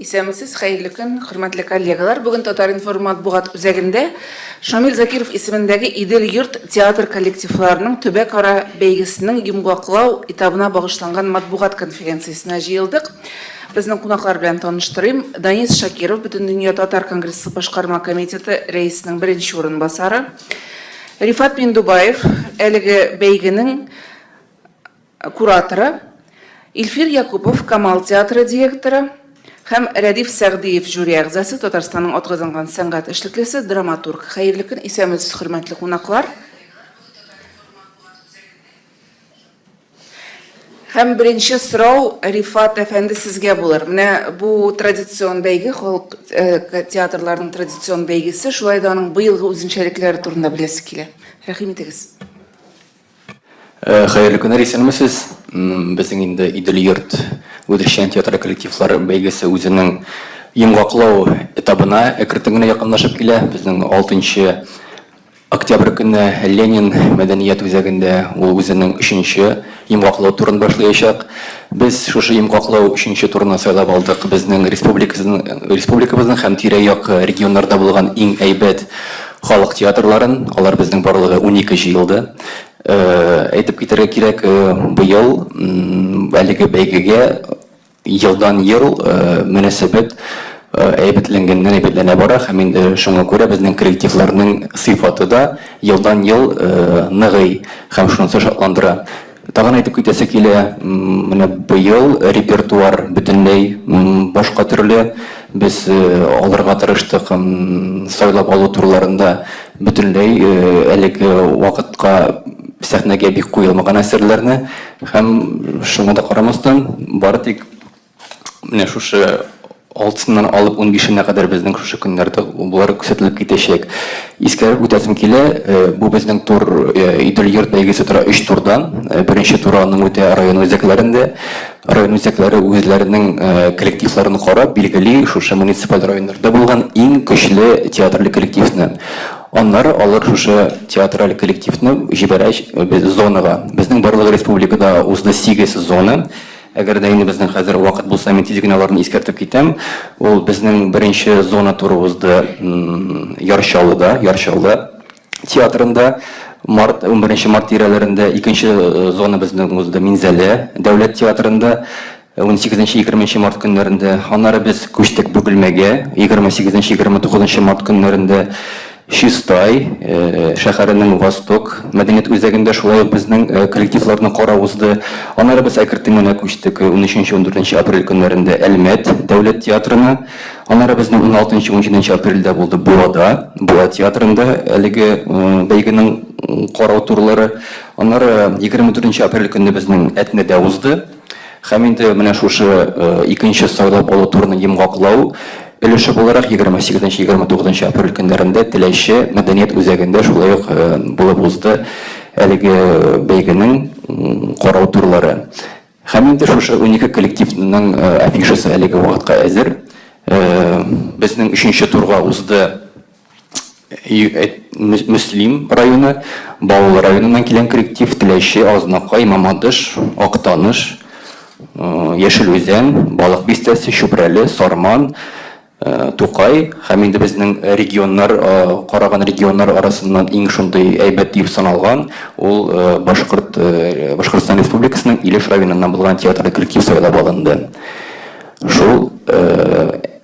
Исәмсез, хәерле көн, хөрмәтле коллегалар. Бүген Татар-Информ матбугат үзәгендә Шамил Закиров исемендәге Идел йорт театр коллективларының төбәк-ара бәйгесенең йомгаклау этабына багышланган матбугат конференциясенә җыелдык. Безнең кунаклар белән таныштырыйм. Данис Шакиров, Бөтендөнья Татар конгрессы башкарма комитеты рәисенең беренче урынбасары. Рифат Миндубаев, әлеге бәйгенең кураторы. Илфир Якупов, Камал театры директоры. Һәм Рәдиф Сәгъдиев жюри әгъзасы, Татарстанның атказанган сәнгать эшлеклесе, драматург. Хәерле көн, исәмсез, хөрмәтле кунаклар. Һәм беренче сорау Рифат әфәнде сезгә булыр. Менә бу традицион бәйге, халык театрларының традицион бәйгесе, шулай да аның быелгы үзенчәлекләре турында беләсе килә. Рәхим итегез. Хәерле көннәр, исәнмесез. Безнең инде Идел йорт үдешчән театр коллективлар бәйгесе үзенең йомгаклау этабына әкрен генә якынлашып килә. Безнең 6 октябрь көнне Ленин мәдәният үзәгендә ул үзенең 3нче йомгаклау турын башлаячак. Без шушы йомгаклау 3нче турына сайлап алдык. Безнең республикабызның һәм тирә-як регионнарда булган иң әйбәт халык театрларын, алар безнең барлыгы 12 җыелды. Әйтеп китәргә кирәк, быел әлеге бәйгегә елдан-ел мөнәсәбәт әйбәтләнә бара, һәм инде шуңа күрә безнең коллективларның сыйфаты да елдан-ел ныгый һәм шунысы шатландыра. Тагын әйтеп китәсе килә, менә быел репертуар бөтенләй башка төрле. Без алырга тырыштык, сайлап алу турларында бөтенләй әлеге вакытка сәхнәгә бик куелмаган әсәрләрне, һәм шуңа да карамастан бары тик менә шушы 6-ннан алып 15-нә кадәр безнең шушы көннәрдә булар күрсәтелеп китәчәк. Искәреп үтәсем килә, бу безнең тур Идел йорт бәйгесе тора 3 турдан. Беренче тур аның үтә район үзәкләрендә. Район үзәкләре үзләренең коллективларын карап, билгели шушы муниципаль районнарда булган иң көчле театрлы коллективны. Аннары алар шушы театраль коллективны җибәрәч зонага. Безнең барлык республикада узды 8 зона. Әгәр дә инде безнең хәзер вакыт булса, мин тиз генә аларны искәртеп китәм. Ул безнең беренче зона туры узды Яршаллы театрында. 11 март тирәләрендә, икенче зона безнең узды Минзәлә дәүләт театрында. 18-20 март көннәрендә. Аннары без күчтек Бөгелмәгә, 28-29 март көннәрендә Чистай шәһәренең Восток мәдәният үзәгендә шулай безнең коллективларны кара узды. Аннары без әкрен генә күчтек 13-14 апрель көннәрендә Әлмәт дәүләт театрына. Аннары безнең 16-17 апрельдә булды Буа театрында әлеге бәйгенең карау турлары. Аннары 24 апрель көнне безнең Әтнәдә узды. Һәм инде менә шушы икенче сайлап алу турын йомгаклау өлеше буларак 28-29 апрель көннәрендә Теләче мәдәният үзәгендә шулай ук булып узды әлеге бәйгенең карау турлары. Һәм инде шушы 12 коллективның афишасы әлеге вакытка әзер. Безнең 3нче турга узды Мөслим районы, Баулы районыннан килгән коллектив, Теләче, Азнакай, Мамадыш, Актаныш, Яшел Үзән, Балык бистәсе, Чүпрәле, Сарман, Тукай, һәм инде безнең караган регионнар арасыннан иң шундый әйбәт дип саналган, ул Башкортстан Республикасының Илеш районыннан булган театр коллектив сайлап алынды. Шул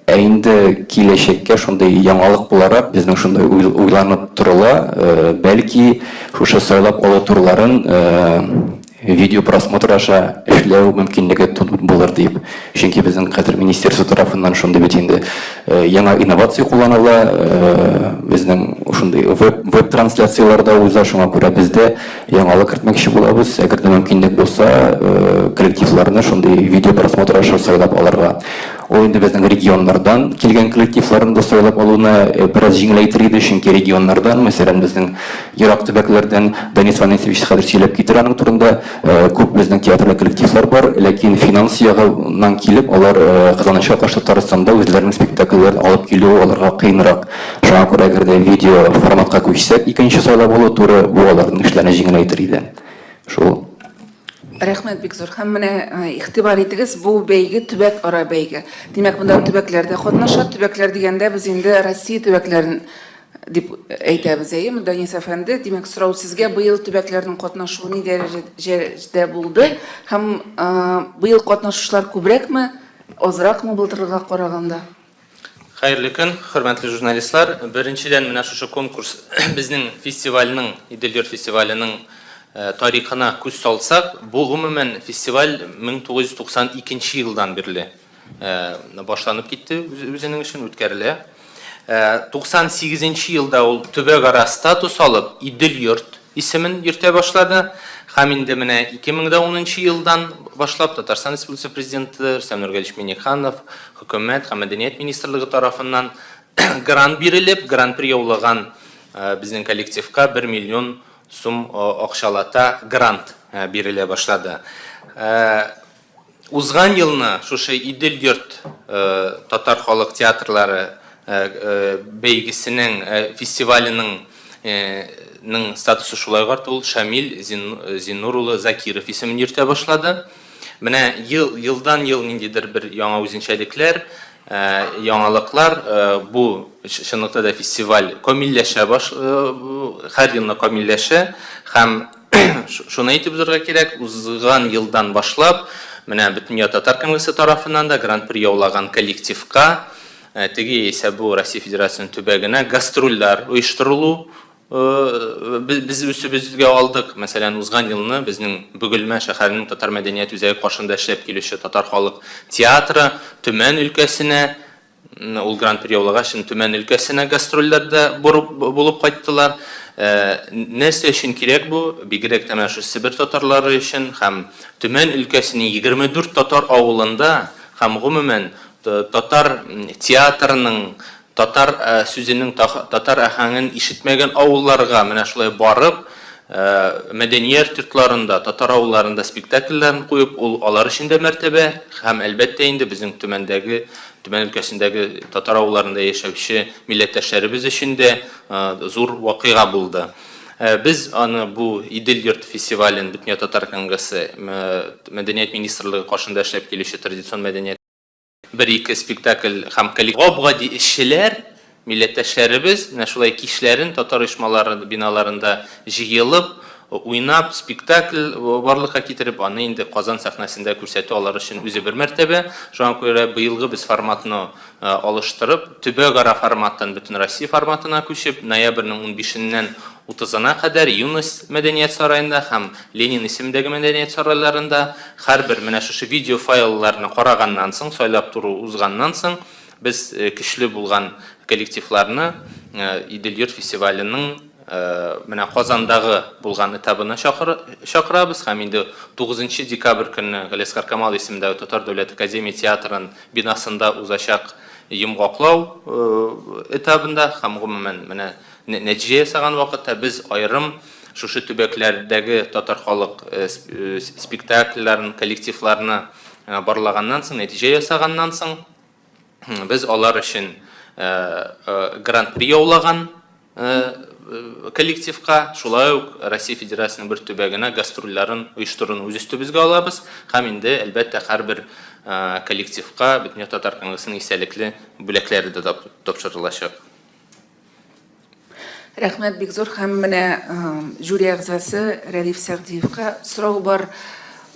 инде киләчәккә шундый яңалык буларак безнең шундый уйланып торыла, бәлки шушы сайлап алу турларын видео просмотр аша эшләү мөмкинлеге булыр дип. Чөнки безнең хәзер министерство тарафыннан шундый бит инде яңа инновация кулланыла, безнең шундый веб-трансляцияларда уза, шуңа күрә бездә яңалык кертмәкче булабыз. Әгәр дә мөмкинлек булса, коллективларны шундый видео просмотр аша сайлап алырга. Ул инде безнең регионнардан килгән коллективларны да сайлап алуны бераз җиңеләйтер иде, чөнки регионнардан, мәсәлән, безнең ерак төбәкләрдән Данис Ванесович хәзер сөйләп китер аның турында. Күп безнең театрлы коллективлар бар, ләкин финанс ягыннан килеп, алар Казанча каршы Татарстанда үзләренең спектакльләрен алып килү аларга кыенрак. Шуңа күрә әгәр дә видео форматка күчсәк, икенче сайлап алу туры бу аларның эшләрен җиңеләйтер иде. Шул Рәхмәт бик зур. Һәм менә игътибар итегез, бу бәйге төбәк ара бәйге. Димәк, монда төбәкләр дә катнаша. Төбәкләр дигәндә без инде Россия төбәкләрен дип әйтәбез, әйеме, Данис әфәнде? Димәк, сорау сезгә быел төбәкләрнең катнашуы ни дәрәҗәдә булды? Һәм быел катнашучылар күбрәкме, азракмы былтырга караганда? Хәерле көн, хөрмәтле журналистлар. Беренчедән, менә шушы конкурс безнең фестивальнең, Идел-йорт фестиваленең тарихына күз салсак, бу гомумән фестиваль 1992 елдан бирле башланып китте, үзенең эшен үткәрелә. 98 елда ул төбәк-ара статус алып, Идел-йорт исемен йөртә башлады. Һәм инде менә 2010 елдан башлап Татарстан Республикасы Президенты Рөстәм Нургалиевич Миңнеханов, Хөкүмәт һәм Мәдәният министрлыгы тарафыннан грант бирелеп, гран-при яулаган безнең коллективка 1 миллион сум акчалата грант бирелә башлады. Узган елны шушы Идел-йорт татар халык театрлары бәйгесенең фестиваленең статусы шулай карты, ул Шамил Зиннур улы Закиров исемен йөртә башлады. Менә елдан ел ниндидер бер яңа үзенчәлекләр, яңалыклар, бу чынлыкта да фестиваль камилләшә, һәр елны камилләшә, һәм шуны әйтеп узарга кирәк, узган елдан башлап, менә Бөтен татар конгрессы тарафыннан да гран-при яулаган коллективка, теге исә бу Россия Федерациясының төбәгенә гастрольләр оештырылу biz үзебезгә алдык. Мәсәлән, узган елны безнең Бөгелмә шәһәренең татар мәдәният үзәге каршында эшләп килүче татар халык театры Төмән өлкәсенә, ул гран-при яулагач, Төмән өлкәсенә гастрольләрдә булып кайттылар. Нәрсә өчен кирәк бу? Бигрәк тә менә шу Себер татарлары өчен һәм Төмән өлкәсенең 24 татар авылында һәм гомумән татар театрының, татар сүзенең, татар әһәңен ишетмәгән авылларга менә шулай барып, мәдәният йортларында, татар авылларында спектакльләрен куеп, ул алар өчен дә мәртәбә һәм әлбәттә инде безнең Төмән өлкәсендәге татар авылларында яшәүче милләттәшләребез өчен дә зур вакыйга булды. Без аны бу Идел-йорт фестивален Бөтен татар конгрессы мәдәният министрлыгы каршында эшләп килүче традицион мәдәният bir-ике спектакль һәм коллектив эшчеләр, милләттәшләребез, менә шулай кичләрен татар оешмалары биналарында җыелып, уйнап, спектакль барлыкка китереп, аны инде Казан сәхнәсендә күрсәтү алар өчен үзе бер мәртәбә. Шуңа күрә быелгы без форматны алыштырып, төбәк-ара форматтан Бөтен Россия форматына күчеп, ноябрьнең 15-ннән 30-на кадәр Юность мәдәният сараенда һәм Ленин исемендәге мәдәният сарайларында һәрбер менә шушы видео файлларны караганнан соң, сайлап туру узганнан соң, без көчле булган коллективларны Идел-йорт фестиваленең менә Казандагы булган этабына чакырабыз һәм инде 9 декабрь көнне Галиәсгар Камал исемендәге Татар дәүләт академия театрының бинасында узачак йомгаклау этабында һәм гомумән менә нәтиҗә ясаган вакытта без аерым шушы төбәкләрдәге татар халык спектакльләрен, коллективларны барлаганнан соң, нәтиҗә ясаганнан соң, без алар өчен гран-при яулаган коллективка, шулай ук Россия Федерациясының бер төбәгенә гастрольләрен оештыруны үз өстебезгә алабыз һәм инде әлбәттә һәрбер коллективка Бөтен татар конгрессының истәлекле бүләкләре дә тапшырылачак. Рәхмәт бик зур. Һәм менә жюри әгъзасы Рәдиф Сәгъдиевка сорау бар.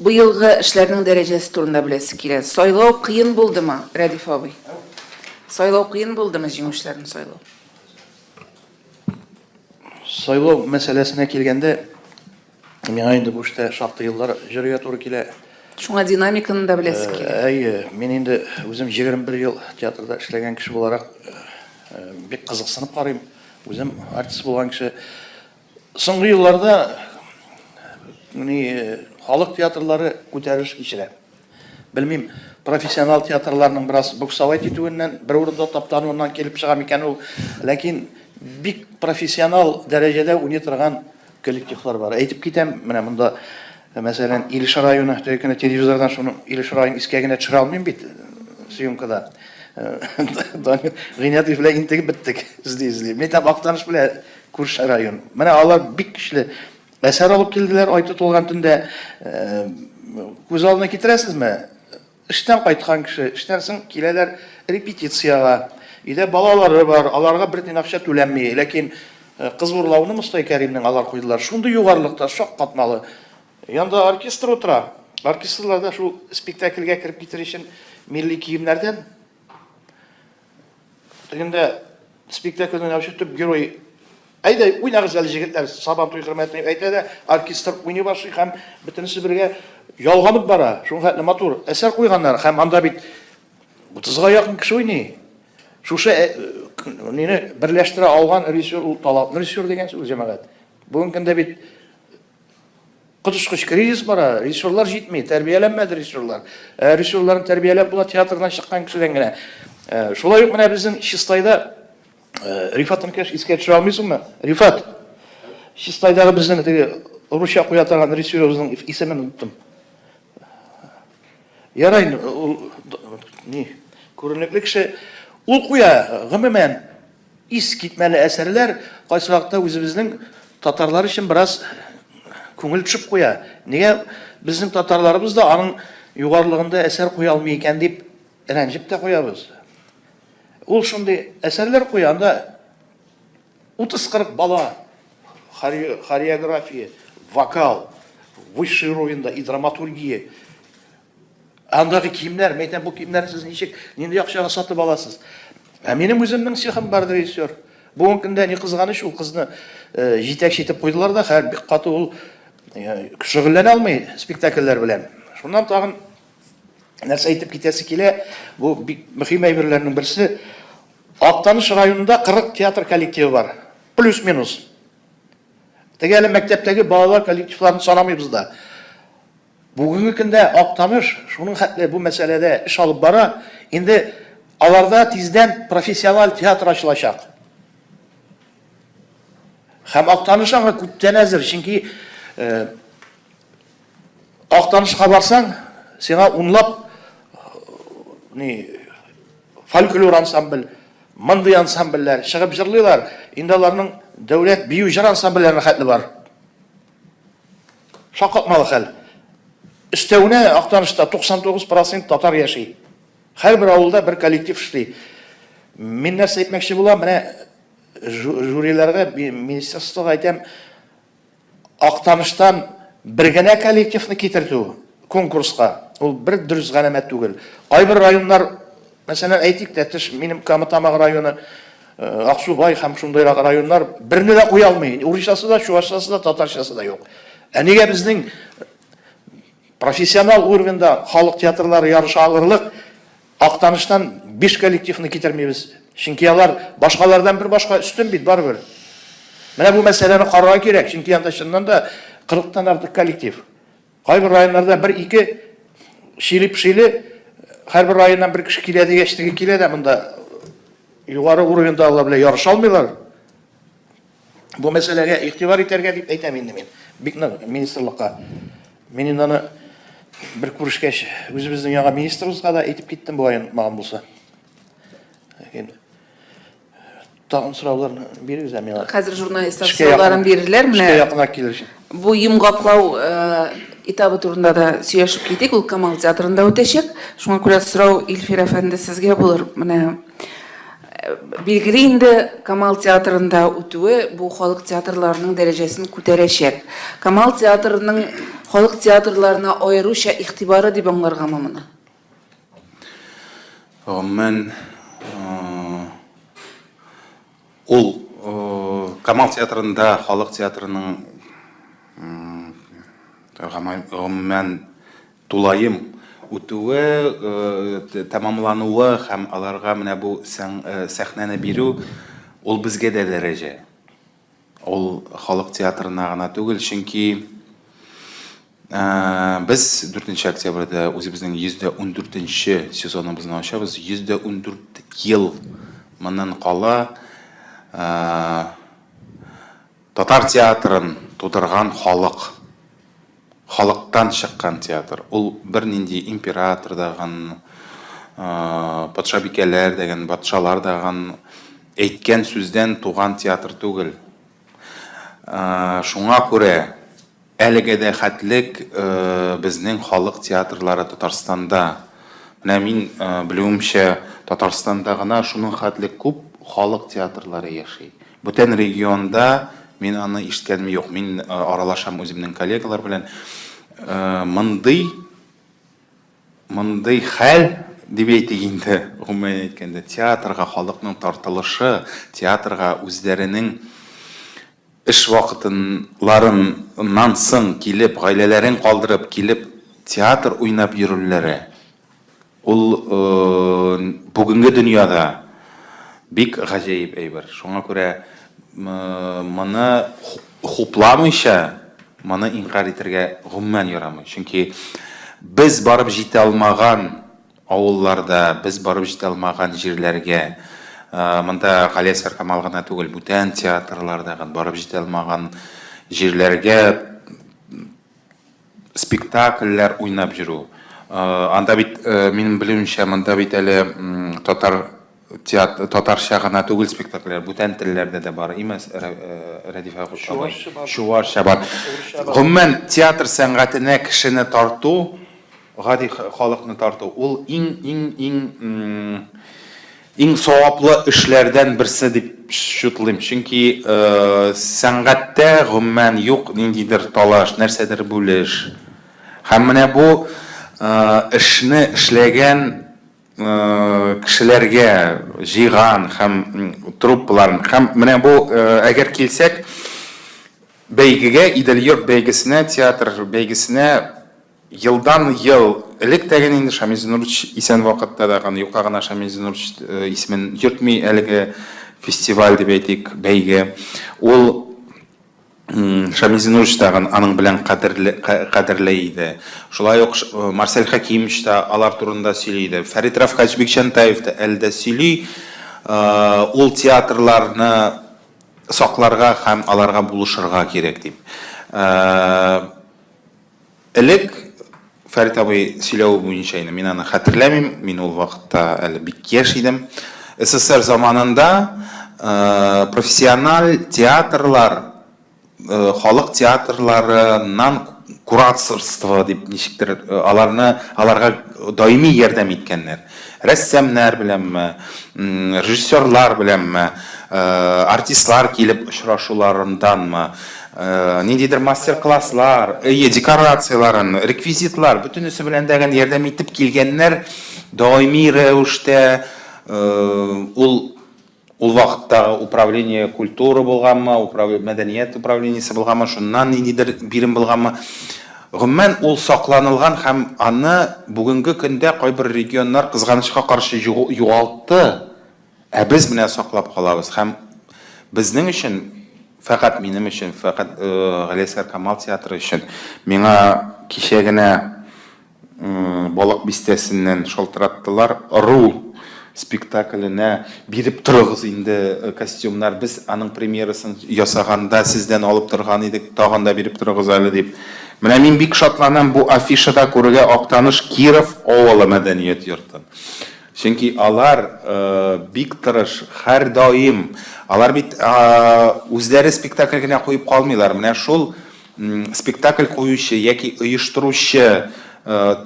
Быелгы эшләрнең дәрәҗәсе турында беләсе килә. Сайлау кыен булдымы, Рәдиф абый? Сайлау кыен булдымы, җиңүчеләрне сайлау? Сайлау мәсьәләсенә килгәндә, миңа инде бу эштә шактый еллар җөргә туры килә. Шуңа динамиканы да беләсе килә. Әйе, мин инде үзем 21 ел театрда эшләгән кеше буларак бик кызыксынып карыйм. Үзем артист булган кеше. Соңгы елларда халык театрлары күтәреш кичерә. Белмим, профессионал театрларның бераз буксавайт итүеннән, бер урында таптануыннан килеп чыга микән ул, ләкин бик профессионал дәрәҗәдә уйный торган коллективлар бар. Әйтеп китәм, менә монда мәсәлән Илеш районы, тәкъдим телевизордан шуны Илеш районы искәгенә төшерә алмыйм бит съемкада. Гыйнятов белән интегеп биттек, изли. Мен тап актаныш белән күрше район. Менә алар бик көчле әсәр алып келділер, айты толған түнде көз алдына кетіресізме? Іштен қайтқан кіші, іштен соң келелер репетицияға. Үйде балалары бар, аларға бірден ақша төленмей, ләкин қыз ұрлауны Мұстай Кәримнің алар қойдылар. Шунды юғарлықта, шоқ қатмалы. Янда оркестр отыра. Оркестрларда шу спектакльге кіріп кетер үшін милли киімлерден. Дегенде спектакльден әуші түп герой әйді ойнағыз әлі жігітлер, сабан той құрметіне әйтеді, оркестр ойны башы, һәм бітінісі бірге ялғанып бара. Шуң хәтлі матур әсәр қойғандар, һәм анда бит 30-ға яқын кіші ойны. Шушы нені бірләштіре алған режиссер ул талап. Режиссер деген сөз жамағат. Бүгін күнде бит құтышқыш кризис бара, режиссерлар жетмей, тәрбиеленмеді режиссерлар. Режиссерларын тәрбиелеп була театрдан шыққан кішіден генә. Шулай ук менә безнең Чистайда Рифатын кеш искә төшерә алмыйсыңмы? Рифат. Чистайдагы безнең теге русча куя торган режиссерыбызның исемен уныттым. Ярай, ни, күренекле кеше ул куя, гомумән ис китмәле әсәрләр кайсы вакытта үзебезнең татарлар өчен бераз күңел төшеп куя. Нигә безнең татарларыбыз да аның югарлыгында әсәр куя алмый икән дип рәнҗеп тә куябыз. Ул шундый әсәрләр куянда 30-40 бала хореография, вокал, высший уровеньда и драматургия. Андагы киемнәр, мәйтәм бу киемнәр сез ничек, нинди акчага сатып аласыз? Минем үземнең сихым бар режиссер. Бүгенге көндә ни кызганыч, ул кызны җитәкче итеп куйдылар да, һәр бик каты ул шөгыльләнә алмый спектакльләр белән. Шуннан тагын нәрсә әйтеп китәсе килә, бу бик мөһим әйберләрнең берсе, Актаныш районында 40 театр коллективы бар. Плюс-минус. Теге әле мәктәптәге балалар коллективларын санамыйбыз да. Бүгенге көндә Актаныш шуның хәтле бу мәсьәләдә эш алып бара, инде аларда тиздән профессиональ театр ачылачак. Һәм Актаныш аңа күптән әзер, чөнки Актанышка барсаң, сиңа унлап фольклор ансамбль, мындай ансамбльләр чыгып җырлыйлар. Инде аларның дәүләт бию җыр ансамбльләренә хәтле бар. Шаккатмалы хәл. Өстәвенә Актанышта 99% татар яши. Һәр бер авылда бер коллектив эшли. Мин нәрсә әйтмәкче булам, менә жюриләргә, министрлыгка әйтәм, Актаныштан бер генә коллективны китертү конкурска. Ул бер дөрес галәмәт түгел. Кайбер районнар, мәсәлән, әйтик тәтеш, минем Камытамак районы, Аксубай һәм шундыйрак районнар берне дә куя алмый. Урысчасы да, чувашчасы да, татарчасы да юк. Нигә безнең профессионал уровеньда халык театрлары ярышы алырлык Актаныштан 5 коллективны китермибез? Чөнки алар башкалардан бер башка өстен бит барыбер. Менә бу мәсьәләне карарга кирәк, чөнки анда чыннан да 40-тан артык коллектив. Кайбер районнарда 1-2 шилеп-шиле, һәр бер районнан бер кеше килә дигәчтеге килә дә монда югары уровеньда алар белән ярыша алмыйлар. Бу мәсьәләгә игътибар итәргә дип әйтәм инде мин. Бик нык министрлыкка. Мин инде аны бер күрешкәч, үзебезнең яңа министрыбызга да әйтеп киттем бу айын маган булса. Тагын сорауларны бирегез миңа. Хәзер журналистлар сорауларын бирерләр. Менә якына килер. Бу йомгаклау этабы турында да сөйләшеп китик. Ул Камал театрында үтәчәк. Шуңа күрә сорау Илфир әфәнде сезгә булыр. Менә билгеле инде Камал театрында үтүе бу халык театрларының дәрәҗәсен күтәрәчәк. Камал театрының халык театрларына аеруча игътибары дип аңларгамы моны? Мен ул Камал театрында халык театрының мен тулайым үтүе, тамамлануы һәм аларга менә бу сәхнәне бирү ул безгә дә дәрәҗә. Ул халык театрына гына түгел, чөнки biz 4 октябрьдә үзебезнең 114 сезоныбызны ачабыз. 114 ел моннан кала татар театрын тудырган халыктан чыккан театр. Ул бер нинди император даган, патша бикәләр дигән, патшалар даган әйткән сүздән туган театр түгел. Шуңа күрә әлеге дә хәтлек безнең халык театрлары Татарстанда. Менә мин белүемчә Татарстанда гына шуның хәтлек күп халык театрлары яши. Бүтән регионда мин аны ишеткәнем юк. Мин аралашам үземнең коллегалар белән. Мондый хәл дип әйтик инде, гомумән әйткәндә, театрга халыкның тартылышы, театрга үзләренең эш вакытларыннан соң килеп, гаиләләрен калдырып килеп, театр уйнап йөрүләре. Ул бүгенге дөньяда бик гаҗәеп әйбер. Шуңа күрә моны хупламыйча, моны инкар итәргә гомумән ярамый. Чөнки без барып җитә алмаган авылларда, без барып җитә алмаган җирләргә, монда Галиәсгар Камал гына түгел, бүтән театрларда барып җитә алмаган җирләргә спектакльләр уйнап йөрү. Анда бит минем белүемчә, монда бит әле татарча гына түгел спектакльләр, бүтән телләрдә дә бар. Имас Рәдифә Чувашча бар. Гомумән театр сәнгатенә кешене тарту, гади халыкны тарту, ул иң саваплы эшләрдән берсе дип шутлыйм. Чөнки сәнгатьтә гомумән юк ниндидер талаш, нәрсәдер бүлеш. Һәм менә бу эшне эшләгән кешеләргә җыйган һәм труппаларын, һәм менә бу әгәр килсәк бәйгегә, Идел-йорт бәйгесенә, театр бәйгесенә елдан ел элек тәген инде Шамил Зинурович исән вакытта да юкка гына Шамил Зинурович исемен йөртми әлеге фестиваль дип әйтик, бәйге. Ул Шамил Зинурович тагын аның белән кадерле иде. Шулай ук Марсель Хакимович та алар турында сөйли иде. Фәрит Рафкач Бикчәнтаев та әлдә сөйли. Ул театрларны сакларга һәм аларга булышырга кирәк дип. Элек Фәрит абый сөйләү буенча инде, мин аны хәтерләмим, мин ул вакытта әле бик яшь идем. СССР заманында профессиональ театрлар, халык театрларыннан кураторство дип ничектер аларга даими ярдәм иткәннәр. Рәссамнар беләнме, режиссерлар беләнме, артистлар килеп очрашуларынданмы, ниндидер мастер-класслар, декорацияларын, реквизитлар, бөтенесе белән дәгән ярдәм итеп килгәннәр даими рәвештә ул вакытта управление культуры булганмы, мәдәният управлениесе булганмы, шуннан ниндидер бирем булганмы. Гомумән ул сакланылган һәм аны бүгенге көндә кайбер регионнар кызганычка каршы югалтты. Ә без менә саклап калабыз һәм безнең өчен, фақат минем өчен, фақат Галиәсгар Камал театры өчен миңа кичә генә балык бистәсеннән шалтыраттылар. Ру спектакленә биреп торыгыз инде костюмнар. Без аның премьерасын ясаганда сездән алып торган идек, тагын да биреп торыгыз әле дип. Менә мин бик шатланам бу афишада күрергә Актаныш Киров авылы мәдәният йортын. Чөнки алар бик тырыш, һәр даим, алар бит үзләре спектакль генә куеп калмыйлар. Менә шул спектакль куючы яки оештыручы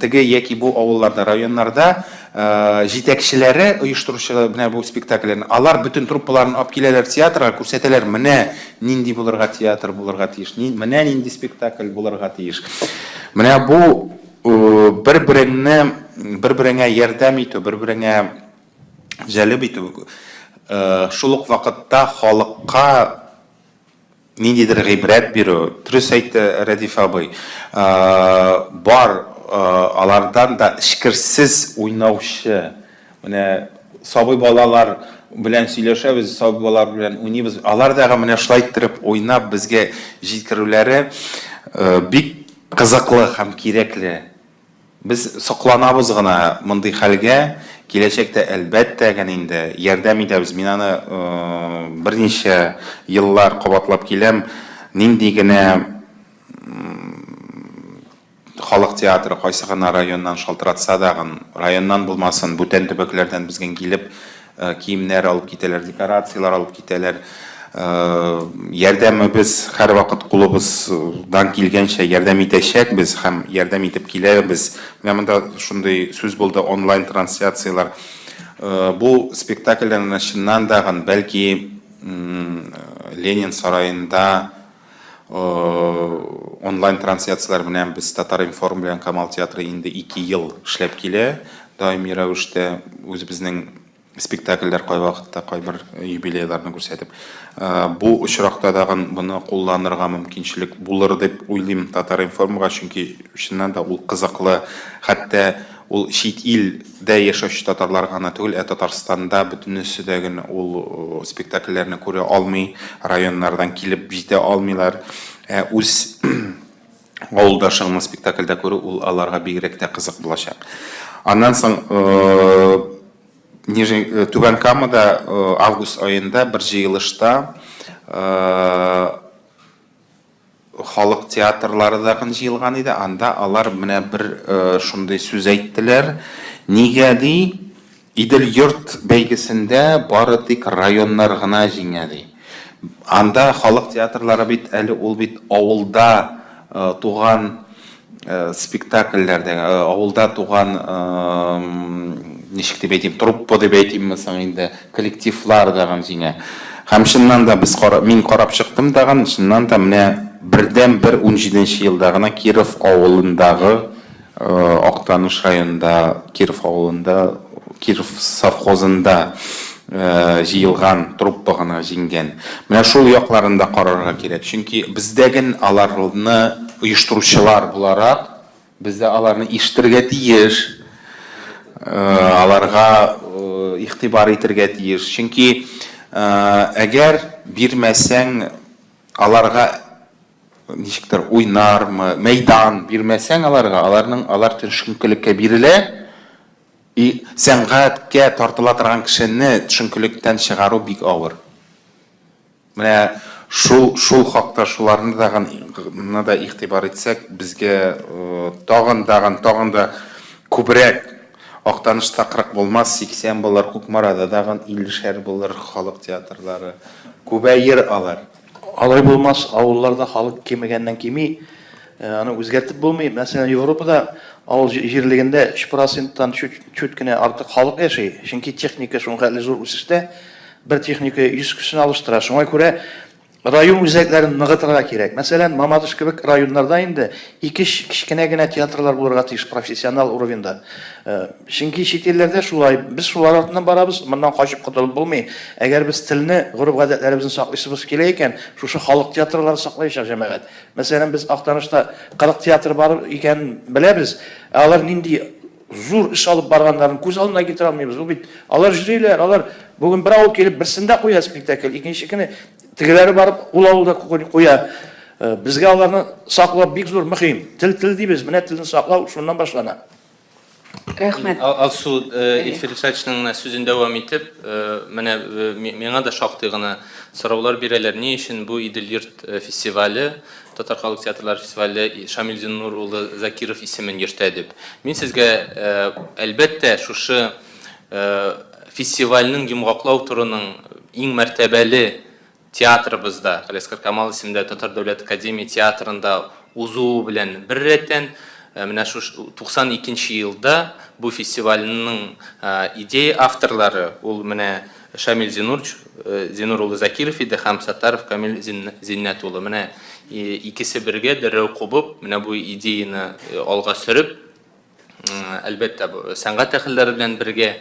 теге яки бу авылларда, районнарда җитәкчеләре, оештыручы менә бу спектакльләрне, алар бөтен труппаларын алып киләләр театрга, күрсәтәләр, менә нинди булырга театр булырга тиеш, менә нинди спектакль булырга тиеш. Менә бу бер-береңә ярдәм итү, бер-береңә җәлеп итү, шул ук вакытта халыкка ниндидер гыйбрәт бирү. Дөрес әйтте Рәдиф абый. Бар алардан да эшкерсез уйнаучы. Менә сабый балалар белән сөйләшәбез, сабый балалар белән уйныйбыз. Алар да менә шулай итеп уйнап безгә җиткерүләре бик кызыклы һәм кирәкле. Без сакланабыз гына мондый хәлгә, киләчәктә әлбәттә инде ярдәм итәбез. Мин аны берничә еллар кабатлап киләм. Нинди генә халык театры кайсы гына районнан шалтыратса да, районнан булмасын, бүтән төбәкләрдән безгә килеп киемнәр алып китәләр, декорациялар алып китәләр. ярдәмебез һәр вакыт кулыбыздан килгәнчә ярдәм итәчәкбез һәм ярдәм итеп киләбез. Менә монда шундый сүз булды, онлайн трансляциялар. Бу спектакльләрне чыннан да бәлки Ленин сараенда онлайн трансляциялар белән без Татар-Информ белән Камал театры инде 2 ел эшләп килә. Даими рәвештә үзебезнең спектакльләр кай вакытта кайбер юбилейларны күрсәтеп. Бу очракта да буны кулланырга мөмкинчелек булыр дип уйлыйм Татар-Информга, чөнки чыннан да ул кызыклы, хәтта ул чит илдә яшәүче татарлар гына түгел, Татарстанда бөтенесе дә ул спектакльләрне күрә алмый, районнардан килеп җитә алмыйлар. Үз авылдашыңны спектакльдә күрү ул аларга бигрәк тә кызык булачак. Аннан соң Түбән Камада август айында бер җыелышта халык театрлары да җыелган иде. Анда алар менә бер шундый сүз әйттеләр. Нигә ди Идел-йорт бәйгесендә бары тик районнар гына җиңә ди. Анда халык театрлары бит әле ул бит авылда туган спектакльләрдә, авылда туган ничек дип әйтим, труппа дип әйтимме соң инде, коллективлар даган җиңә. Һәм чыннан да мин карап чыктым даган, чыннан да менә бердән-бер 17нче елда гына Киров авылындагы Актаныш районында, Киров авылында, Киров совхозында җыелган труппа гына җиңгән. Менә шул якларында карарга кирәк. Чөнки бездәген аларны оештыручылар буларак, бездә аларны ишетергә тиеш. Аларга игътибар итәргә тиеш. Чөнки әгәр бирмәсәң аларга ничектер уйнармы, мәйдан бирмәсәң алар төшенкелеккә бирелә. И сәнгатькә тартыла торган кешене төшенкелектән чыгару бик авыр. Менә шул хакта шуларны да игътибар итсәк, безгә тагын да күбрәк Актанышта 40 булмас, 80 булыр, Кукмарада даган 50 булыр халык театрлары. Күбәйер алар. Алай булмас, авылларда халык кемегәннән кеми, аны үзгәртеп булмый. Мәсәлән, Европада авыл җирлегендә 3%-тан чуть кенә артык халык яши. Чөнки техника шуңа зур үсештә, бер техника 100 кешене алыштыра. Шуңа күрә район үзәкләрен ныгытырга кирәк. Мәсәлән, Мамадыш кебек районнарда инде 2 кичкенә генә театрлар булырга тиеш профессионал уровеньда. Чөнки чит илләрдә шулай, без шулар артыннан барабыз, моннан качып котылып булмый. Әгәр без телне, гореф-гадәтләребезне саклыйсыбыз килә икән, шушы халык театрлары саклаячак җәмәгать. Мәсәлән, без Актанышта 40 театр бар икән беләбез. Алар нинди зур эш алып барганнарын күз алдына китерә алмыйбыз. Ул бит алар җырлыйлар, алар бүген бер авыл килеп берсендә куя спектакль, икенче көне тегеләре барып ул авылда куя. Безгә аларны саклап бик зур мөһим. Тел дибез, менә телне саклау шуннан башлана. Рәхмәт. Алсу Илфир Ишачның сүзен дәвам итеп, менә миңа да шактый гына сораулар бирәләр. Ни өчен бу Идел-йорт фестивале, Татар халык театрлары фестивале Шамил Зиннур улы Закиров исемен йөртә дип. Мин сезгә әлбәттә шушы фестивальнең йомгаклау турының иң мәртәбәле театрыбызда, Галиәскәр Камал исемендә Татар дәүләт академия театрында узу белән бер рәттән менә шу 92нче елда бу фестивальнең идея авторлары ул менә Шамил Зиннур улы Закиров иде һәм Саттаров Камил Зиннәт улы. Менә икесе бергә дәррәү кубып, менә бу идеяны алга сөреп, әлбәттә сәнгать әһелләре белән бергә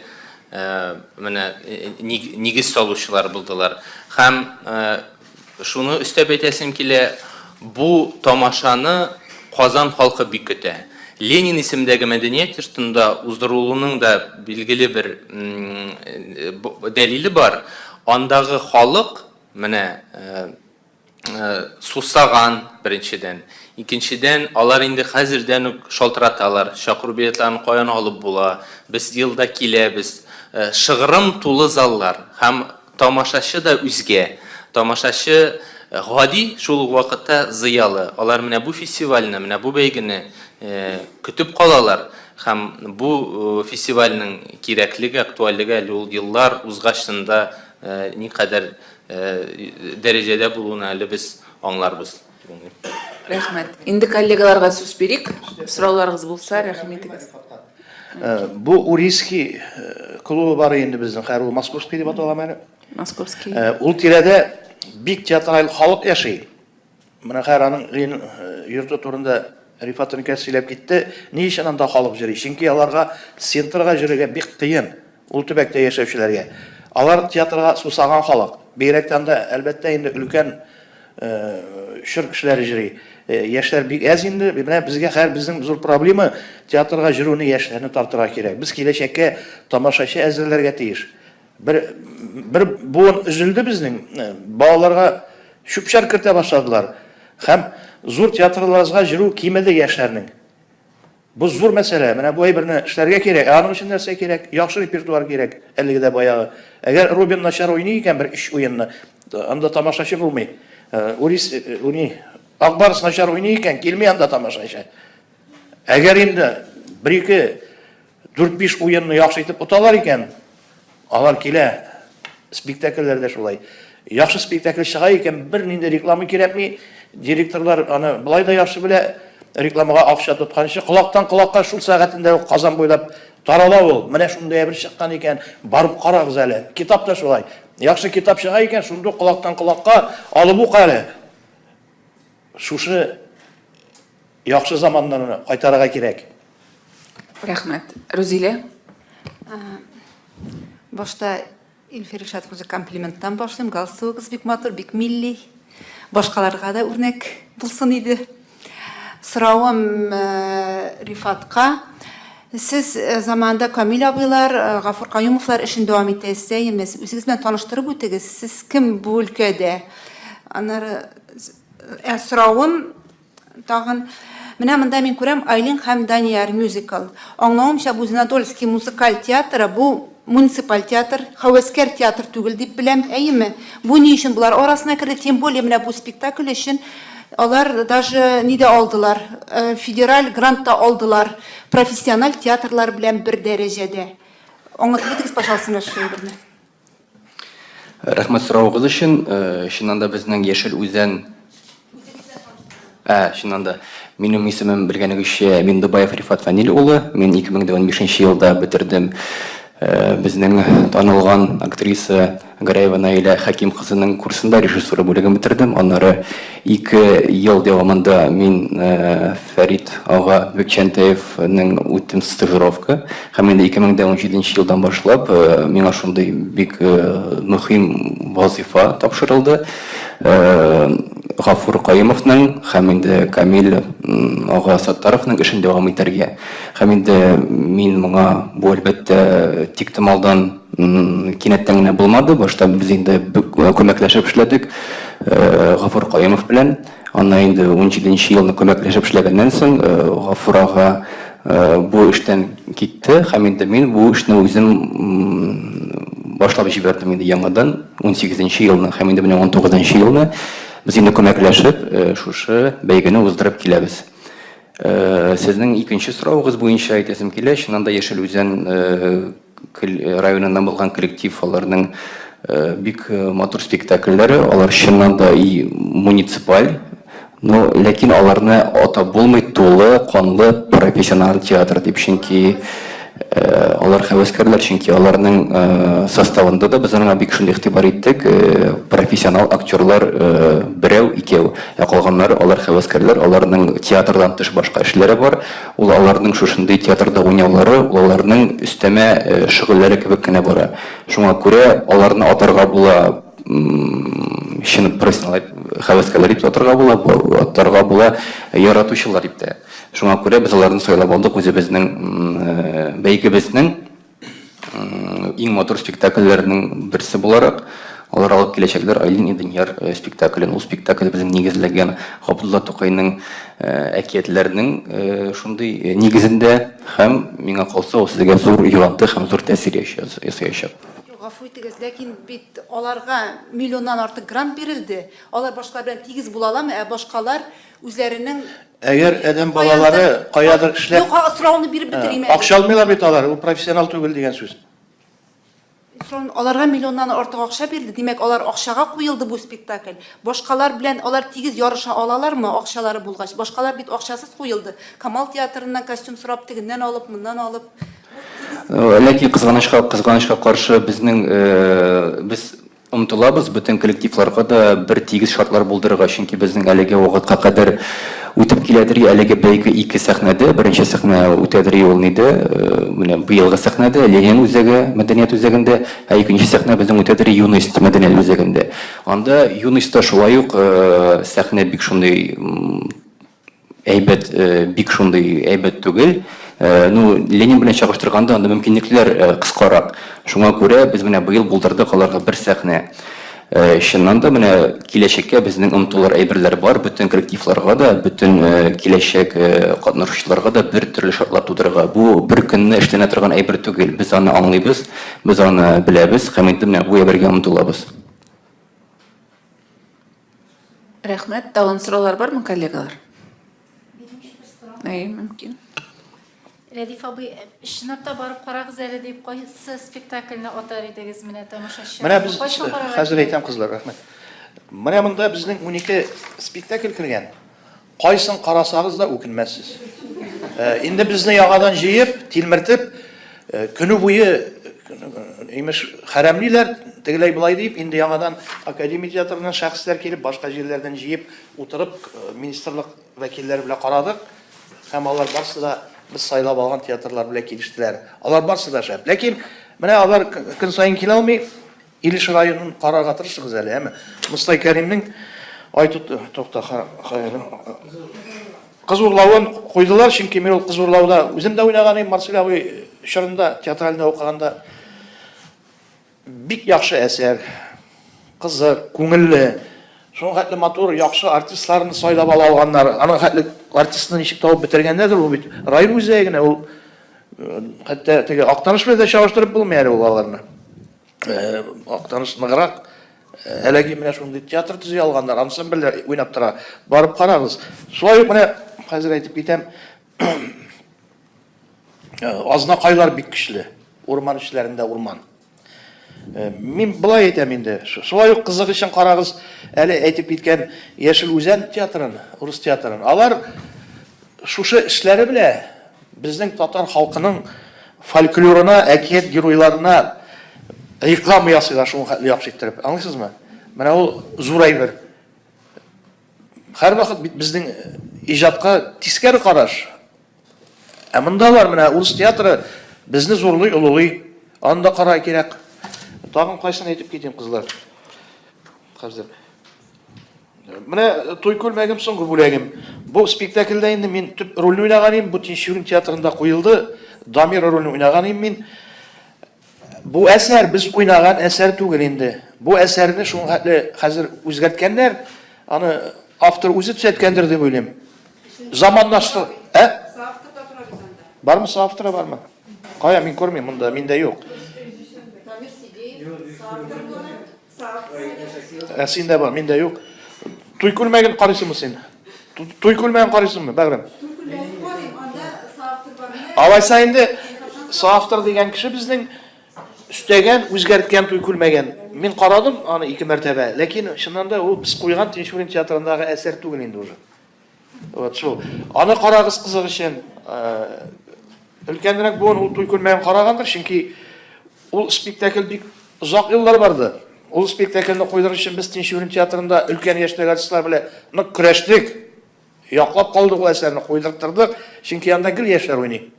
менә нигез салучылар булдылар. Һәм шуны өстәп әйтәсем килә, бу тамашаны Казан халкы бик көтә. Ленин исемендәге мәдәният йортында уздырылуның да билгеле бер дәлиле бар. Андагы халык менә сусаган беренчедән, икенчедән алар инде хәзердән үк шалтыраталар, чакыру билетларын каян алып була, без елда киләбез, шыгрым тулы заллар һәм тамашачы да үзгә. Тамашачы гади шул вакытта зыялы. Алар менә бу фестивальне, менә бу бәйгене көтеп калалар һәм бу фестивальнең кирәклеге, актуальлеге ул еллар узгачында никадәр дәрежеде булуын әле без аңларбыз. Рәхмәт. Инде коллегаларга сүз бирик. Сорауларыгыз булса, рәхметегез. Бу Урийский клубы бар инде безнең, һәр ул Московский дип аталган әле. Московский. Ул тирәдә бик театраль халык яши. Менә һәр аның йорты турында Рифат Никәс сөйләп китте. Ни өчен анда халык йөри? Чөнки аларга центрга йөрергә бик кыен. Ул төбәктә яшәүчеләргә. Алар театрга сусаган халык. Бигрәктән дә әлбәттә инде өлкән шыр кешеләр йөри. Яшьләр бик әз инде. Менә безгә һәр безнең зур проблема театрга йөрүне яшьләрне тартырга кирәк. Без киләчәккә тамашачы әзерләргә тиеш. Бер буын üzülде безнең. Балаларга шүпшәр кертә башладылар. Һәм зур театрларга йөрү кимеде яшьләрнең. Бу зур мәсьәлә. Менә бу әйберне эшләргә кирәк. Аның өчен нәрсә кирәк? Яхшы репертуар кирәк. Әлегә дә баягы. Әгәр Рубин начар уйный икән бер эш уенны, анда тамашачы булмый. Акбарс начар уйный икән, килмәй анда тамашачы. Әгәр инде 1-2 4-5 уенны яхшы итеп уталар икән, алар килә. Спектакльләрдә шулай. Яхшы спектакль чыга икән, бер нинди реклама кирәкми. Директорлар аны былай да яхшы белә, рекламага акча тотканчы, колактан колакка шул сәгатендә Казан буйлап тарала ул. Менә шундый бер чыккан икән, барып карагыз әле. Китап та шулай. Яхшы китап чыга икән, шундый колактан колакка алып ук әле. Шушы яхшы заманнарны кайтарырга кирәк. Рәхмәт. Рузилә. Башта Илфир Ришатовна комплименттан башлыйм. Галстугыз бик матур, бик милли. Башкаларга да үрнәк булсын иде. Сорауым Рифатка. Сез заманда Камил абыйлар, Гафур Каюмовлар эшен дәвам итәсез, үзегез белән таныштырып үтегез. Сез кем бу өлкәдә? Аннары сорауым тагын менә монда мин күрәм Айлин һәм Данияр мюзикл. Аңлавымча бу Зинодольский музыкаль театры, бу муниципаль театр, хәвәскәр театр түгел дип беләм, әйеме? Бу ни өчен булар арасына керде? Тем более менә бу спектакль өчен алар даже ниде алдылар, федераль грантта алдылар, профессиональ театрлар белән бер дәрәҗәдә. Аңлатыгыз, пожалуйста, шуны. Рәхмәт сорауыгыз өчен. Чыннан да безнең Яшел Үзән Чыннан минем исемем белгәнегезчә Миндубаев Рифат Фанил улы. Мин 2015 елда бетердем. Безнең танылган актриса Гараева Наиля Хаким кызының курсында режиссура бүлеген бетердем. Аннары 2 ел дәвамында мин Фәрит ага Бекчәнтәевнең үттем стажировка. Һәм инде 2017 елдан башлап миңа шундый бик мөһим вазифа тапшырылды. Гафур Каюмовның һәм инде Камил ага Саттаровның эшен дәвам итәргә. Һәм инде мин моңа бу әлбәттә тиктималдан кинәттән генә булмады. Башта без инде күмәкләшеп эшләдек Гафур Каюмов белән. Аннан инде 17 елны күмәкләшеп эшләгәннән соң Гафур ага бу эштән китте. Һәм инде мин бу эшне үзем башлап җибәрдем инде яңадан 18 елны һәм инде 19 елны без инде күмәкләшеп шушы бәйгене уздырып киләбез. Сезнең икенче сорауыгыз буенча әйтәсем килә, чыннан да Яшел Үзән районыннан булган коллектив, аларның бик матур спектакльләре, алар чыннан да муниципаль, но ләкин аларны атап булмый тулы, канлы профессиональ театр дип, чөнки алар хәвәскәрләр, чөнки аларның составында да без аңа бик шундый игътибар иттек, профессионал актерлар берәү, икәү, калганнар алар хәвәскәрләр, аларның театрдан тыш башка эшләре бар, ул аларның шушындый театрда уйнаулары, аларның өстәмә шөгыльләре кебек кенә бара. Шуңа күрә аларны атарга була, чын профессионал хәвәскәрләр дип атарга була, яратучылар дип тә. Шуңа күрә без аларны сайлап алдык, үзебезнең бәйгебезнең иң матур спектакльләренең берсе буларак. Алар алып киләчәкләр Айлин и Данияр спектаклен. Ул спектакль безнең нигезләгән Габдулла Тукайның әкиятләренең шундый нигезендә һәм миңа калса ул сезгә зур йогынты һәм зур тәэсир ясаячак. Гафу итегез, ләкин бит аларга миллионнан артык грант бирелде. Алар башкалар белән тигез була аламы, башкалар үзләренең Әгәр адәм балалары каядыр эшләп сорауны биреп битерим. акча алмыйлар бит алар, ул профессионал түгел дигән сүз. Аларга миллионнан артык акча бирде. Димәк, алар акчага куелды бу спектакль. Башкалар белән алар тигез ярыша алалармы акчалары булгач? Башкалар бит акчасыз куелды. Камал театрыннан костюм сорап, тегеннән алып, моннан алып. Ләкин кызганычка каршы без омтылабыз бөтен коллективларга да бер тигез шартлар булдырырга, чөнки безнең әлеге вакытка кадәр үтеп киләдер әлеге бәйге 2 сәхнәдә. Беренче сәхнә үтәдер ул ниде? Менә быелгы сәхнәдә Ленин үзәге, мәдәният үзәгендә, ә икенче сәхнә безнең үтәдер юность мәдәният үзәгендә. Анда юностьта шулай ук сәхнә бик шундый әйбәт түгел. Ленин белән чагыштырганда анда мөмкинлекләр кыскарак. Шуңа күрә без менә быел булдырдык аларга бер сәхнә. Чыннан да менә киләчәккә безнең омтылар әйберләр бар, бөтен коллективларга да, бөтен киләчәк катнашучыларга да бер төрле шартлар тудырырга. Бу бер көнне эшләнә торган әйбер түгел. Без аны аңлыйбыз, без аны беләбез, һәм инде менә бу әйбергә омтылабыз. Рәхмәт. Тагын сораулар бармы, коллегалар? Мөмкин. Рәдиф абый, шынапта барып карагыз әле дип кайсы спектакльне атар идегез менә тамашачы? Менә без хәзер әйтәм кызлар, рәхмәт. Менә монда безнең 12 спектакль кергән. Кайсын карасагыз да үкенмәссез. Инде безне ягадан җыеп, тилмертеп, көне буе имеш хәрәмлиләр, тегеләй булай дип, инде ягадан академия театрыннан шәхесләр килеп, башка җирләрдән җыеп, утырып, министрлык вәкилләре белән карадык. Һәм алар барсы да biz сайлап алган театрлар белән килештеләр. Алар барсы да шәп. Ләкин менә алар көн сайын килә алмый, Илеш районын карарга тырышыгыз әле, әме. Мустай Кәримнең кыз урлавын куйдылар, чөнки мин ул кыз урлауда үзем дә уйнаган, Марсель абый шырында театральда укыганда бик яхшы әсәр. Кызык, күңелле, шуңа хәтле матур, яхшы артистларны сайлап алганнар. Аның хәтле артистны ничек табып бетергәннәдер ул бит. Район үзәгенә ул хәтта теге Актаныш белән дә чагыштырып булмый әле ул аларны. Актаныш ныграк. Әлеге менә шундый театр төзи алганнар, ансамбльләр уйнап тора. Барып карагыз. Шулай ук менә хәзер әйтеп китәм. Азнакайлар бик көчле. Урман эшләрендә урман. Мин былай әйтәм инде. Шулай ук кызык өчен карагыз, әле әйтеп киткән Яшел Үзән театрын, урыс театрын. Алар шушы эшләре белән безнең татар халкының фольклорына, әкият геройларына реклама ясыйлар, шуны хәтле яхшы иттереп. Аңлыйсызмы? Менә ул зур әйбер. Һәр вакыт безнең иҗатка тискәре караш. Ә мондалар менә урыс театры безне зурлый, улылый. Анда кара кирәк. Тагын кайсын әйтеп китим, кызлар. Хәзер. Менә той күлмәгем соңгы бүләгем. Бу спектакльдә инде мин төп рольне уйнаганым, бу Тинчурин театрында куелды. Дамир рольне уйнаганым мин. Бу әсәр без уйнаган әсәр түгел инде. Бу әсәрне шуңа хәтле хәзер үзгәрткәннәр, аны автор үзе төзәткәндер дип уйлыйм. Заманлашты, Бармы автора бармы? Кая, мин күрмим, монда миндә юк. Синдә бар, миндә юк. Туй күлмәген карыйсыңмы син? Туй күлмәген карыйсыңмы, бәгърем? Алайса инде автор дигән кеше безнең үстәгән, үзгәрткән туй күлмәген. Мин карадым аны 2 мәртәбә, ләкин чыннан да ул без куйган Тинчурин театрындагы әсәр түгел инде уже. Вот шул. Аны карагыз кызык өчен. Өлкәнрәк буын ул туй күлмәген карагандыр, чөнки ул спектакль бик озак еллар барды. Ул спектакльне куйдыр өчен без Тинчурин театрында өлкән яшьтәге артистлар белән нык көрәштек. Яклап калдык ул әсәрне, куйдырттырдык, чөнки анда гел яшьләр уйный.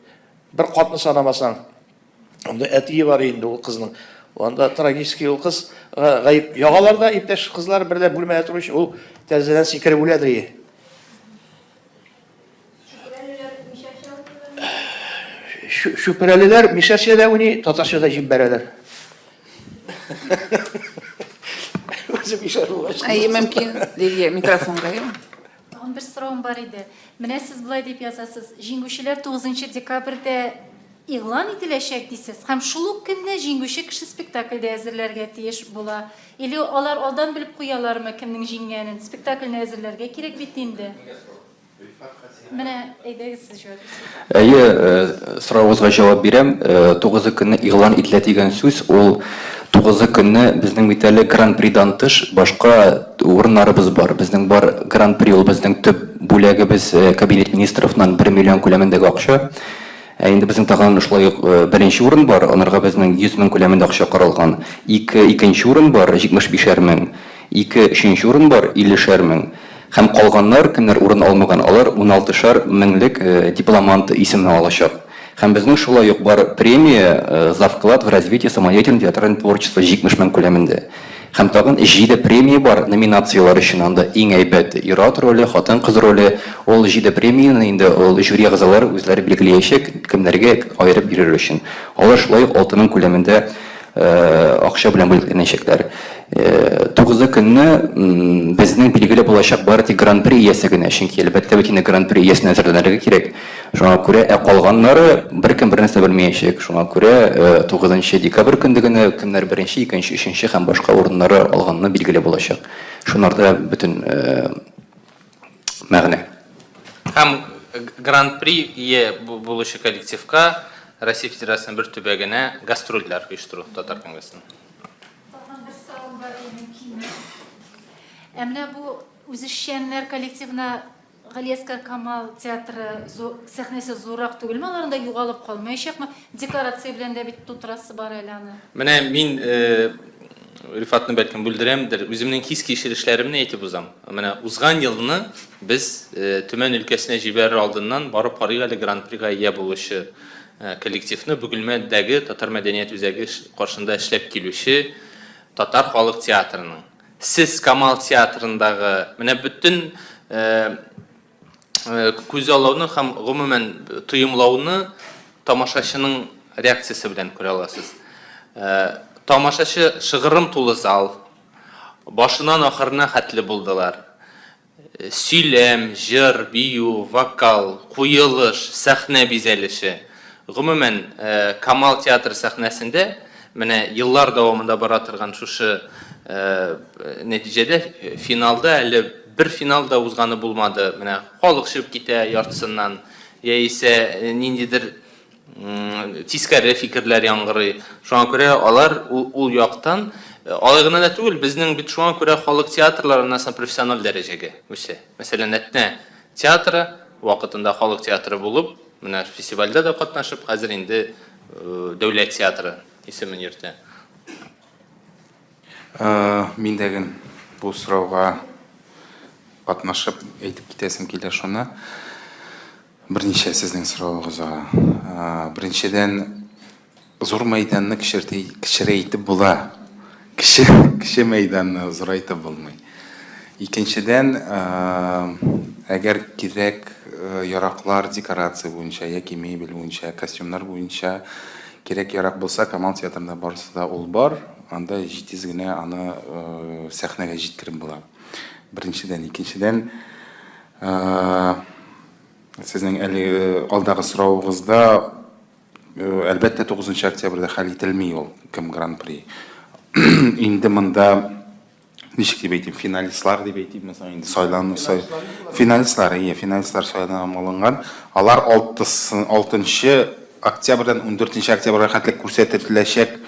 Бер катны санамасаң. Анда әтие бар инде ул кызның. Анда трагический ул кыз гаип. Ягаларда иптәш кызлар берлә бүлмәдә торучы, ул тәзәдән сикереп үләдер. Шүпәрәлеләр мишәрчәдә уйный, татарчада җип бәрәләр. Үзе мишәр булгач. Мөмкин, Лилия, микрофонга. Тагын бер сорауым бар иде. Менә сез булай дип язасыз. Җиңүчеләр 9 декабрьдә игълан ителәчәк дисез. Һәм шул ук көнне җиңүче кеше спектакльдә әзерләргә тиеш була. Или алар алдан белеп куялармы кемнең җиңгәнен? Спектакльне әзерләргә кирәк бит инде. Менә әйдәгез сез җавап бирсәгез. Әйе, сорауыгызга җавап бирәм. 9 көнне игълан ителә дигән сүз, ул 9 көнне безнең бит әле гран-придан тыш башка урыннарыбыз бар. Безнең бар гран-при, ул безнең төп бүләгебез кабинет министрларыннан 1 миллион күләмендәге акча. Инде безнең тагын шулай ук беренче урын бар, анарга безнең 100 мең күләмендә акча каралган. Икенче урын бар, 75 мең. Өченче урын бар, 50 мең. Һәм калганнар, кемнәр урын алмаган, алар 16 меңлек дипломант исемен алачак. Һәм безнең шулай ук бар премия за вклад в развитие самодеятельного театрального творчества 70 мең күләмендә. Һәм тагын 7 премия бар номинациялар өчен, анда иң әйбәт ир-ат роле, хатын-кыз роле, ул 7 премияны инде ул жюри әгъзалары үзләре билгеләячәк, кемнәргә аерып бирер өчен. Алар шулай ук 6 мең күләмендә акча белән бүләкләнәчәкләр. 9 көнне безнең билгеле булачак бары тик гран-при иясе генә, чөнки әлбәттә бит инде гран-при иясенә әзерләнергә кирәк. Шуңа күрә калганнары беркем бернәрсә белмәячәк. Шуңа күрә 9 декабрь көндегенә кемнәр беренче, икенче, өченче һәм башка урыннары алганны билгеле булачак. Шунарда бөтен мәгънә. Һәм гран-при ие булучы коллективка Россия Федерациясының бер төбәгенә гастрольләр оештыру Татар Конгрессының. Менә бу үзешчәннәр коллективына Галиәскәр Камал театры сәхнәсе зуррак түгелме? Аларында югалып калмаячакмы? Декорация белән дә бит тутырасы бар әле аны. Менә мин Рифатны бәлкем бүлдерәмдер, үземнең хис-кичерешләремне әйтеп узам. Менә узган елны без Төмән өлкәсенә җибәрер алдыннан барып карыйк әле гран-прига ия булучы коллективны Бөгелмәдәге Татар мәдәният үзәге каршында эшләп килүче Татар халык театрының. Сез Камал театрындагы менә бөтен күз алуны һәм гомумән тоемлауны тамашачының реакциясы белән күрә аласыз. Тамашачы шыгырым тулы зал, башынан ахырына хәтле булдылар. Сөйләм, җыр, бию, вокал, куелыш, сәхнә бизәлеше. Гомумән Камал театр сәхнәсендә менә еллар дәвамында бара торган шушы нәтиҗәдә финалда әле бер финалда узганы булмады. Менә халык чыгып китә яртысыннан, яисә ниндидер тискәре фикерләр яңгырый. Шуңа күрә алар ул яктан алай гына да түгел, безнең бит шуңа күрә халык театрларына профессиональ дәрәҗәгә үсә. Мәсәлән, Әтнә театры вакытында халык театры булып, менә фестивальдә дә катнашып, хәзер инде дәүләт театры исемен йөртә. Мин дәген бу сорауга катнашып әйтеп китәсем килә шуны. Берничә сезнең сорауыгызга. Беренчедән, зур мәйданны кечерәйтеп була. Кече мәйданны зурайтып булмый. Икенчедән, әгәр кирәк яраклар декорация буенча, яки мебель буенча, костюмнар буенча кирәк ярак булса, Камал театрында барысы да ул бар. Анда җитез генә аны сәхнәгә җиткереп була. Беренчедән, икенчедән, сезнең әле алдагы сорауыгызда әлбәттә 9 октябрьдә хәл ителми ул кем гран-при. Инде монда ничек дип әйтим, финалистлар дип әйтим, инде финалистлар сайланып алынган. Алар 6 октябрьдән 14 октябрьгә хәтле күрсәтеләчәк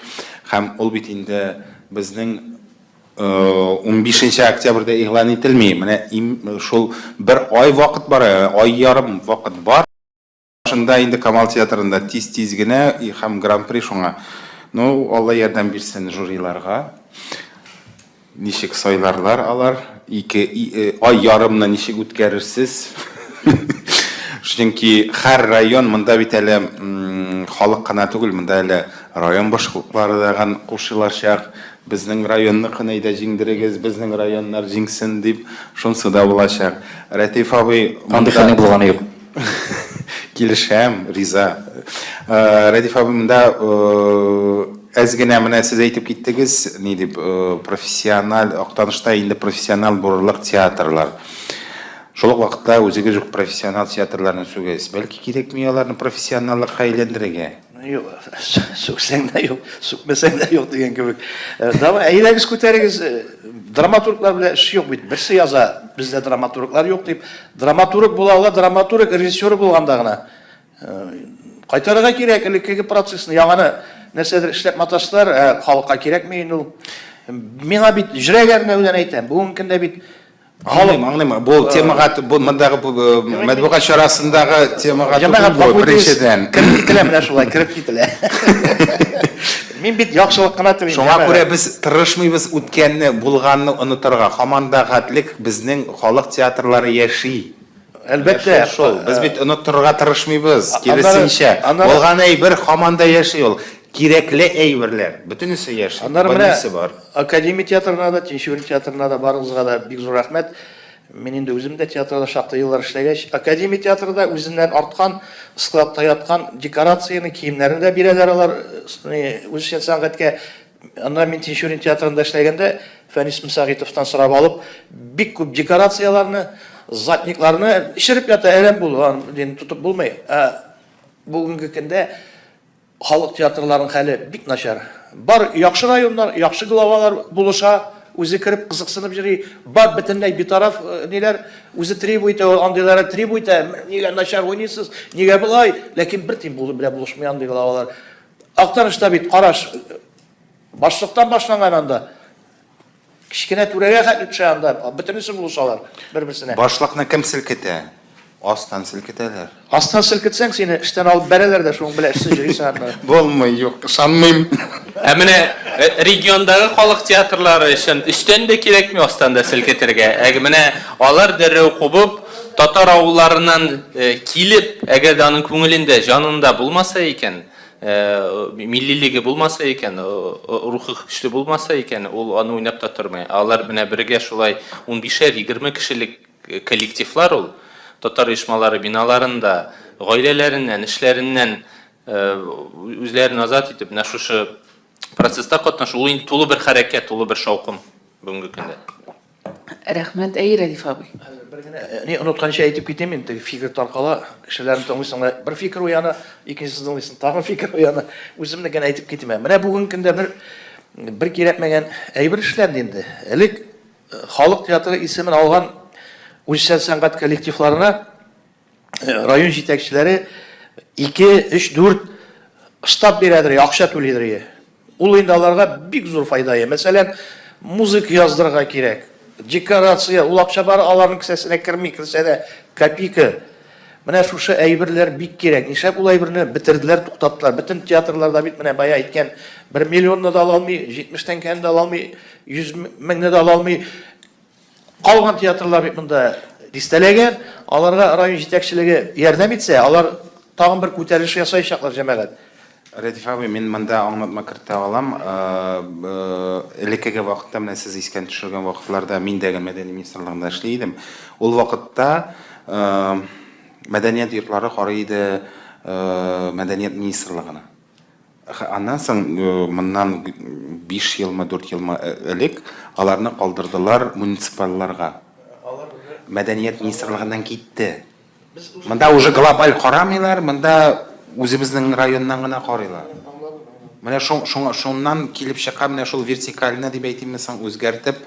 һәм ул бит инде безнең 15 октябрьдә игълан ителми. Менә шул бер ай вакыт бар, ай ярым вакыт бар. Шунда инде Камал театрында тиз-тиз генә һәм гран-при шуңа. Ну, Алла ярдәм бирсен жюриларга. Ничек сайларлар алар? 2 ай ярымны ничек үткәрерсез? Чөнки һәр район монда бит әле халык кына түгел, монда әле район башкалары да кушылачак. Безнең районны кынайда җиңдерегез, безнең районнар җиңсен дип шунсы да булачак. Рәтиф абый, Андый хәлне булганы юк. Килешәм, риза. Рәтиф абый, монда әз генә менә сез әйтеп киттегез, ни дип, профессиональ актанышта инде профессиональ бурырлык театрлар. Шул вакытта үзегез үк профессиональ театрларны сүгәсез. Бәлки кирәкми аларны профессионаллыкка әйләндерергә. Yok, söksəң də yox, sökməsəng də yox degan kebek. Dava əydəgiz көтәрегез, dramaturglar белән эш юк бит. Берсе яза, бездә dramaturglar юк дип, dramaturg буларга dramaturg режиссер булганда гына кайтарырга кирәк, элеккеге процессны, яңаны нәрсәдер эшләп маташлар, халыкка кирәкми инде ул. Миңа бит җөрәгәрне белән әйтәм, бүгенге көндә бит Аңлыйм. Бұл темаға, бұл мындағы мәдбуғат шарасындағы темаға Җәмәгать түгел ғой, біріншіден. Кіріп кетіле, менә шулай кіріп кетіле. Мен бит яхшылык кына телим. Шуңа күрә без тырышмыйбыз үткәнне, булганны онытырга. Һаманда хәтлек безнең халык театрлары яши. Әлбәттә, Шул, без бит онытырга тырышмыйбыз. Аннары- Киресенчә, аннары- булган әйбер һаманда яши ул. Кирәкле әйберләр, бөтенесе яши. Аннары менә Бөтенесе бар. Академия театрына да, Тинчурин театрына да барыгызга да бик зур рәхмәт. Мен инде үзем дә театрда шактый еллар эшләгәч, Академия театрында үзеннән арткан, складта яткан декорацияны, киемнәрен дә бирәләр алар. Үзчә сәнгатькә. Анда мен Тинчурин театрында эшләгәндә Фәнис Мусагитовтан сорап алып, бик күп декорацияларны, затникларны ишереп ята, әрәм булган, дин тутып булмый. Бүгенге көндә халык театрларының хәле бик начар. Бар яхшы районнар, яхшы главалар булыша, үзе кирип кызыксынып йөри. Бар бөтенләй битараф ниләр, үзе требует, андыйлары требует, нигә начар уйныйсыз, нигә булай, ләкин бер тим булып белә булышмый андый главалар. Актарышта бит караш башлыктан башланган анда. Кичкенә түрәгә хәтле төшә анда, бөтенесе булышалар бер-берсенә. Башлыкны кем селкетә? Астан селкетәләр. Астан селкетсәң, сине эштән алып бәрәләр дә, шуның белән эшсез йөрисең. Булмый, юк, ышанмыйм. Менә региондагы халык театрлары өчен эштән дә кирәкми, астан да селкетергә. Менә алар дәррәү кубып, татар авылларыннан килеп, әгәр дә аның күңелендә, җанында булмаса икән, миллилеге булмаса икән, рухы көчле булмаса икән, ул аны уйнап та тормый. Алар менә бергә шулай 15-20 кешелек коллективлар ул. Татар оешмалары биналарында, гаиләләреннән, эшләреннән үзләрен азат итеп, менә шушы процесста катнашу, ул инде тулы бер хәрәкәт, тулы бер шаукым бүгенге көндә. Рәхмәт, Рәдиф абый. Ни онытканча әйтеп китәм инде, фикер таркала, кешеләрне тыңлыйсың, бер фикер уяна, икенчесен тыңлыйсың, тагын фикер уяна. Үземне генә әйтеп китәм. Менә бүгенге көндә бер кирәкмәгән әйбер эшләнде инде. Элек халык театры исемен алган үзчә сәнгать коллективларына район җитәкчеләре 2, 3, 4 штат бирәдер, акча түлидер. Ул инде аларга бик зур файда. Мәсәлән, музыка яздырырга кирәк. Декорация, ул акча бар, аларның кесәсенә керми, кирсә дә копейка. Менә шушы әйберләр бик кирәк. Нишләп ул әйберне бетерделәр, туктаттылар. Бөтен театрларда бит менә бая әйткән 1 миллионны да ала алмый, 70 тәңкәне дә ала алмый, 100 меңне дә ала алмый. Калган театрлар бит монда дистәләгән, аларга район җитәкчелеге ярдәм итсә, алар тагын бер күтәрелеш ясаячаклар җәмәгать. Рәдиф абый, мен монда аңлатма кертә алам. Элеккеге вакытта, менә сез искән төшергән вакытларда мин дә мәдәни министрлыгында эшли идем. Ул вакытта мәдәният йортлары карый иде мәдәният министрлыгына. Аннан соң, моннан 5 елмы, 4 елмы элек аларны калдырдылар муниципалларга. Мәдәният министрлыгыннан китте. Монда уже глобаль карамыйлар, монда үзебезнең районнан гына карыйлар. Менә шуннан килеп чыга, менә шул вертикальны дип әйтимме соң үзгәртеп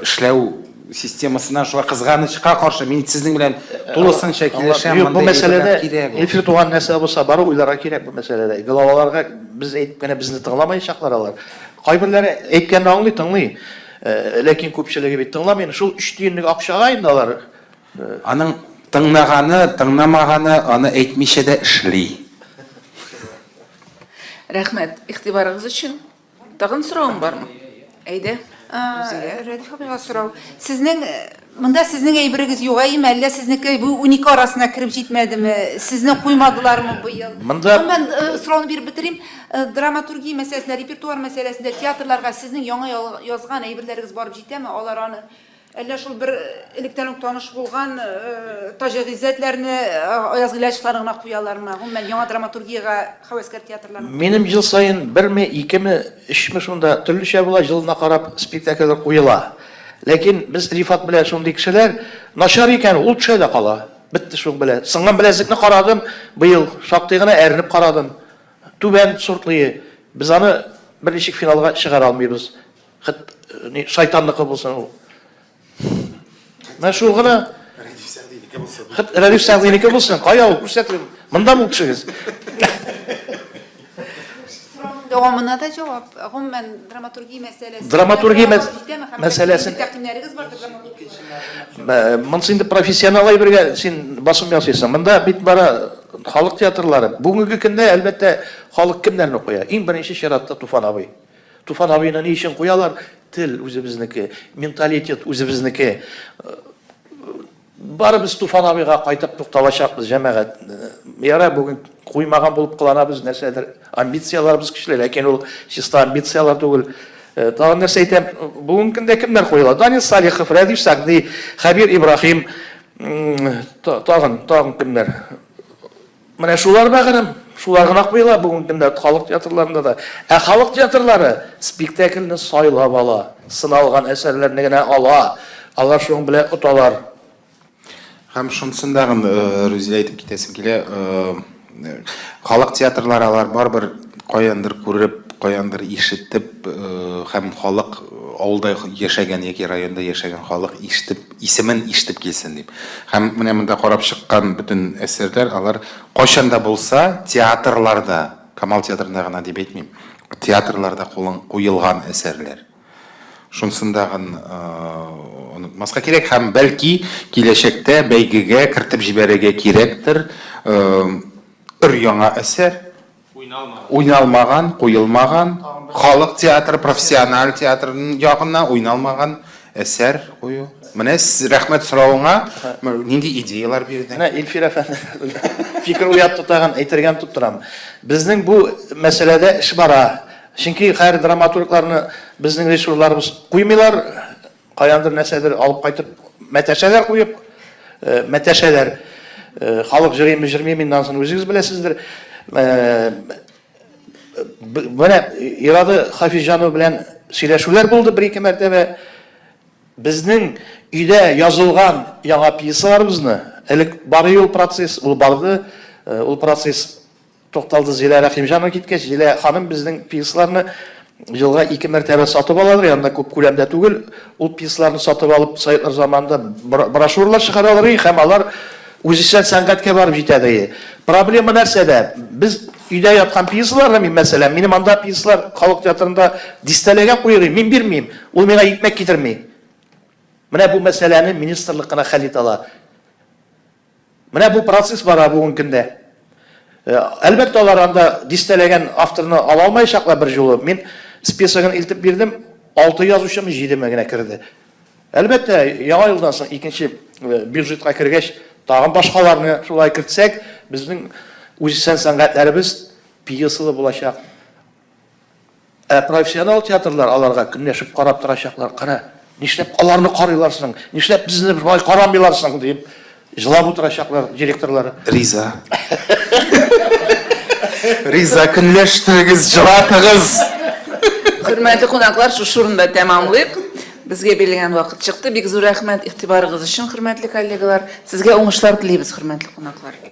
эшләү системасына шулай кызганычка каршы мин сезнең белән тулысынча килешәм. Бу мәсьәләдә эфир туган нәрсә булса, бары уйларга кирәк бу мәсьәләдә. Главаларга biz әйтеп кенә безне тыңламаячаклар алар. Кайберләре әйткәнне аңлый, тыңлый. Ләкин күпчелеге бит тыңламый. Шул 3 тиенлек акчага инде алар. Аның тыңлаганы, тыңламаганы аны әйтмичә дә эшли. Рәхмәт, игътибарыгыз өчен. Тагын соравым бармы? Әйдә. Рәдиф абыйга сорау. Монда сезнең әйберегез югаймы, әллә сезнеке бу 12 арасына кирип җитмәдеме? Сезне куймадылармы бу ел? Мен сорауны биреп битерим. Драматургия мәсьәләсендә, репертуар мәсьәләсендә театрларга сезнең яңа язган әйберләрегез барып җитәме? Алар аны әллә шул бер электән үк таныш булган таҗризатларны язгылачларына гына куялармы? Гомумән яңа драматургиягә хәвәскәр театрларны. Минем ел сайын 1ми, 2ми, 3ми шунда төрлечә була, җылына карап спектакльләр куела. Ләкин без Рифат белән шундый кешеләр начар икән, ул төшә дә кала. Бітті шоң біле. Сыңған білезікні қарадым, бұйыл шақтығына әрініп қарадым. Түбән сортлы. Біз аны бірнешік финалға шығара алмайбыз. Шайтанлықы болсын ол. Мен шоғына Рәдиф Сәғдейнікі болсын. Қая ол көрсетіп, мұнда бұл кішігіз. Devamına da cevap. Ben dramaturgi meselesi. Dramaturgi meselesini. Takvimleriniz vardır dramaturgi. Мен сенде профессионалай бірге сен басым ясайсың. Мында бит бара халық театрлары. Бүгінгі күнде әлбәттә халық кімдерні қоя? Ең бірінші шаратта Туфан абай. Туфан абайны не үшін қоялар? Тіл өзіміздікі, менталитет өзіміздікі. Бары біз Туфан абайға қайтып тоқталашақпыз жәмәғат. Яра бүгін қоймаған болып қыланабыз нәрседер. Амбицияларымыз кішілер, әкен ол чисто амбициялар түгіл. Тағын нәрсе айтам, бүгін күнде кімдер қойылады? Данил Салихов, Рәдиф Сәғди, Хабир Ибрахим, тағын кімдер? Міне шулар бағырым, шулар ғына қойыла бүгін күнде халық театрларында да. Халық театрлары спектакльні сайлап ала, сыналған әсерлеріне генә ала, алар шоң біле ұталар. Һәм шунсындағын Рүзия айтып кетесім келе, халық театрлары алар бар-бір қояндыр көріп, қояндыр ишеттіп, һәм халық ауылда яшәгән яки районда яшәгән халық ишетіп, исемен ишетіп келсін деп. Һәм менә монда қарап шыққан бүтін әсерлер, алар қошанда болса, театрларда, Камал театрында ғана деп айтмайм, театрларда қойылған әсерлер. Шунсындағын ұнытмасқа керек, һәм бәлки келешекте бәйгеге кіртіп жібереге керектір үр яңа әсер, ойналмаған, қойылмаған, халық театры, профессионал театрының яғына ойналмаған әсер қою. Міне рәхмет сұрауыңа нендей идеялар берді? Міне Илфир әфәнді фикір уят тұтаған, әйтірген тұттырам. Біздің бұл мәселеде іш бара. Чөнки һәр драматургларны безнең режиссерларыбыз куймыйлар, каяндыр нәрсәдер алып кайтып, мәтәшәләр куеп, мәтәшәләр халык җырлыймы җырлыймы иннан соң үзегез беләсездер. Менә Ирады Хафизҗанов белән сөйләшүләр булды бер-ике мәртәбә. Безнең өйдә язылган яңа пьесаларыбызны, элек бары ул процесс, ул барды, ул процесс тоқталды. Зилә Рәхимҗанова киткәч, Зилә ханым безнең пьесаларны жылга 2 мәртәбә сатып алалар, янда күп күләмдә түгел. Ул пьесаларны сатып алып, Советлар заманында брошюралар чыгаралар, һәм алар үзешчән сәнгатькә барып җитәде. Проблема нәрсәдә? Без өйдә яткан пьесаларны, мин мәсәлән, минем анда пьесалар халык театрында дистәләгән куйырым, мин бирмим. Ул миңа икмәк китерми. Менә бу мәсьәләне министрлык кына хәл итә ала. Менә бу процесс бара бүгенге көндә. Әлбәттә алар анда дистәләгән авторны ала алмаячаклар бер жолы. Мин списогын илтеп бирдем, 6 язучымы 7 генә керде. Әлбәттә, яңа елдан соң икенче бюджетка кергәч, тагын башкаларны шулай кертсәк, безнең үзешчән сәнгатьләребез пьесалы булачак. Профессионал театрлар аларга көнләшеп карап торачаклар. Кара, нишләп аларны карыйларсың? Нишләп безне шулай карамыйларсың дип җылап утырачаклар директорлары. Риза. Риза, көнләштегез, җылатыгыз. Хөрмәтле кунаклар, шушы урында тәмамлыйк. Безгә бирелгән вакыт чыкты. Бик зур рәхмәт игътибарыгыз өчен, хөрмәтле коллегалар. Сезгә уңышлар телибез, хөрмәтле кунаклар.